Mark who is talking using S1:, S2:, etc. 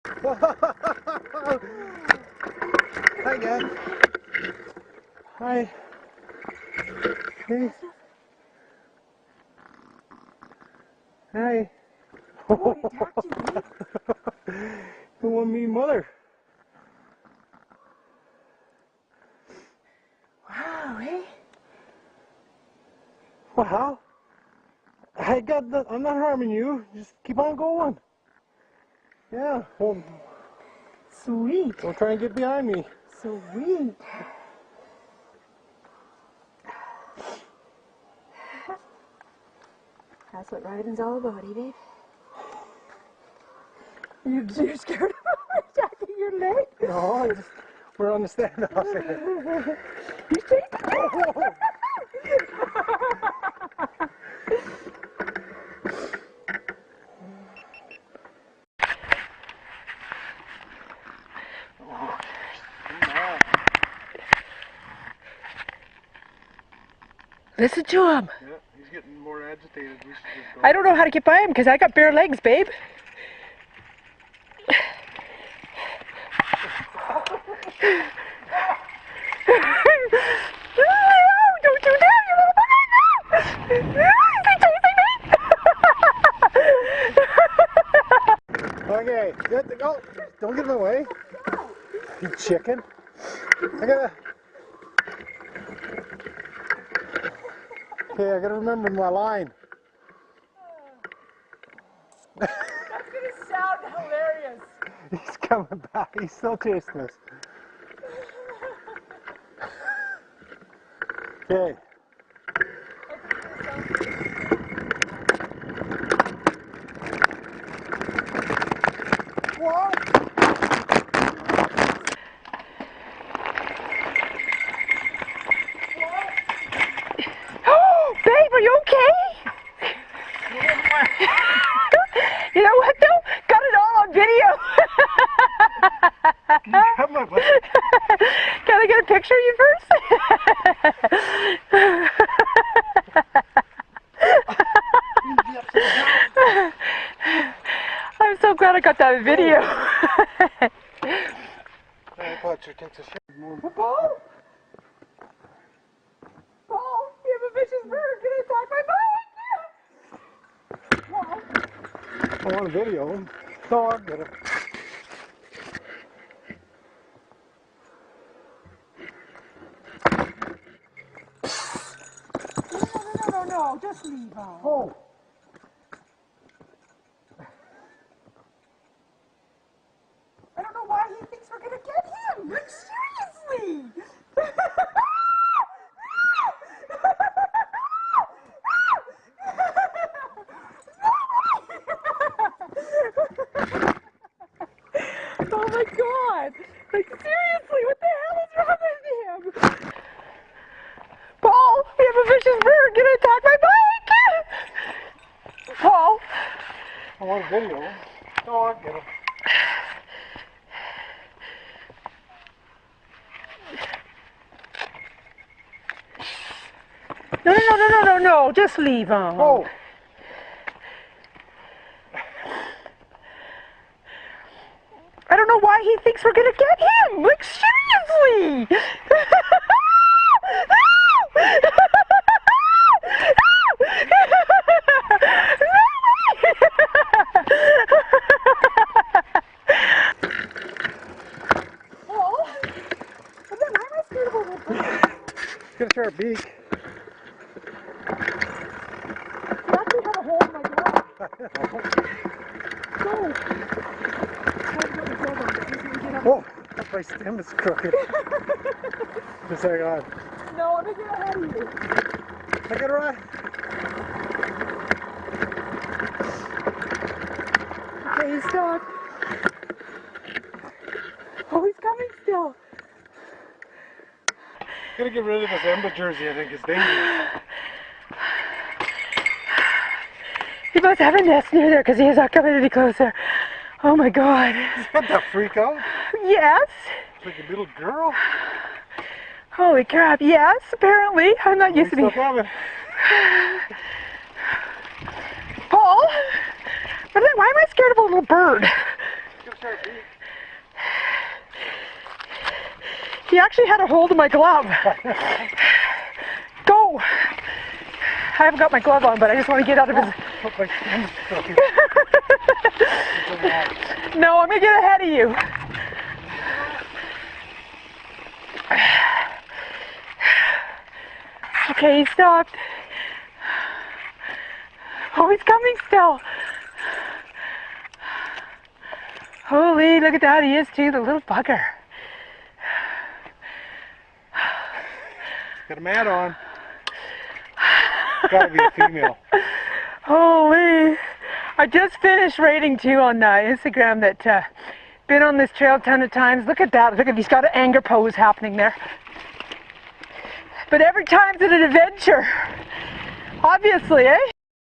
S1: Hi guys. Hi. Hey. Hi.
S2: Oh, he attacked you, eh?
S1: You want me, mother?
S2: Wow, eh?
S1: Wow. I'm not harming you. Just keep on going. Yeah. Well,
S2: Sweet.
S1: don't try and get behind me.
S2: Sweet. That's what riding's all about, eh, babe? You're scared of attacking your leg?
S1: No, we're on the standoff here.
S2: You chasing me? Listen to him.
S1: Yeah, he's getting more agitated. We should just go.
S2: I don't know how to get by him because I got bare legs, babe. Don't do that, you little bugger!
S1: Okay, good to go. Don't get in my way. You chicken. Okay, I gotta remember my line.
S2: That's gonna sound hilarious.
S1: He's coming back. He's still chasing us. Okay. Whoa!
S2: Oh, babe, are you okay? You know what though? Got it all on video.
S1: Come on, buddy.
S2: Can I get a picture of you first? I'm so glad I got that video. Paul? Paul, you have a vicious bird gonna attack my bike!
S1: I want a video. No, I'll get it.
S2: No, just leave him.
S1: Oh.
S2: I don't know why he thinks we're gonna get him. Like, seriously. Oh my God. Like, seriously, what the hell is wrong with him? Paul, we have a vicious bird gonna attack my bike. Paul.
S1: I want a video. No, I'll get it.
S2: No, just leave him.
S1: Oh.
S2: I don't know why he thinks we're gonna get him. Like, seriously.
S1: Get a sharp beak.
S2: You actually have a hole in my door. Go.
S1: Oh, my stem is crooked. Just hang on.
S2: No, I'm gonna get ahead of you.
S1: I got it right.
S2: Okay, he's stuck. Oh, he's coming still.
S1: Gotta get rid of this Ember jersey, I think it's dangerous.
S2: He must have a nest near there because he is not coming any closer. Oh my God.
S1: Is that the freak out?
S2: Yes.
S1: It's like a little girl.
S2: Holy crap, yes, apparently. I'm not used to being...
S1: coming.
S2: Paul? Why am I scared of a little bird?
S1: Get a
S2: He actually had a hold of my glove. Go! I haven't got my glove on, but I just want to get out of his... No, I'm going to get ahead of you. Okay, he stopped. Oh, he's coming still. Holy, look at that. He is too, the little bugger.
S1: Got a mat on. Gotta be a female.
S2: Holy. I just finished rating too on Instagram that been on this trail a ton of times. Look at that. Look at, he's got an anger pose happening there. But every time's an adventure. Obviously, eh?